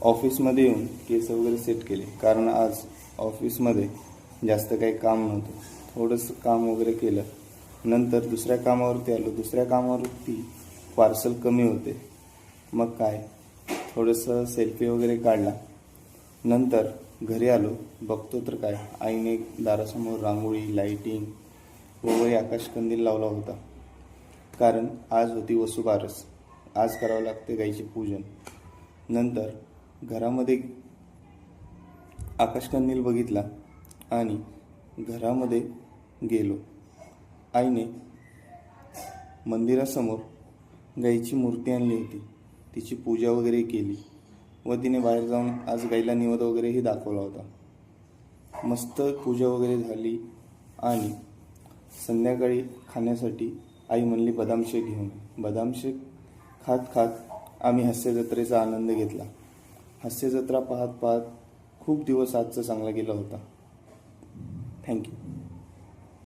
ऑफिसमध्ये येऊन केस वगैरे सेट केले, कारण आज ऑफिसमध्ये जास्त काही काम नव्हतं. थोडंसं काम वगैरे केलं. नंतर दुसऱ्या कामावरती आलो. दुसऱ्या कामावरती पार्सल कमी होते. मग काय, थोडंसं सेल्फी वगैरे काढला. नंतर घरी आलो. बघतो तर काय, आईने दारासमोर रांगोळी, लाईटिंग वगैरे आकाशकंदील लावला होता. कारण आज होती वसुबारस. आज करावं लागते गाईचे पूजन. नंतर घरामध्ये आकाशकंदील बघितला आणि घरामध्ये गेलो. आईने मंदिरासमोर गाईची मूर्ती आणली होती. तिची पूजा वगैरे केली व तिने बाहेर जाऊन आज गाईला निवेद वगैरेही दाखवला होता. मस्त पूजा वगैरे झाली आणि संध्याकाळी खाण्यासाठी आई म्हणली बदाम शेक घेऊन. बदाम शेक खात खात आम्ही हास्य जत्रेचा आनंद घेतला. हास्य जत्रा पाहत पाहत खूप दिवस आजचा चांगला गेला होता. थँक्यू.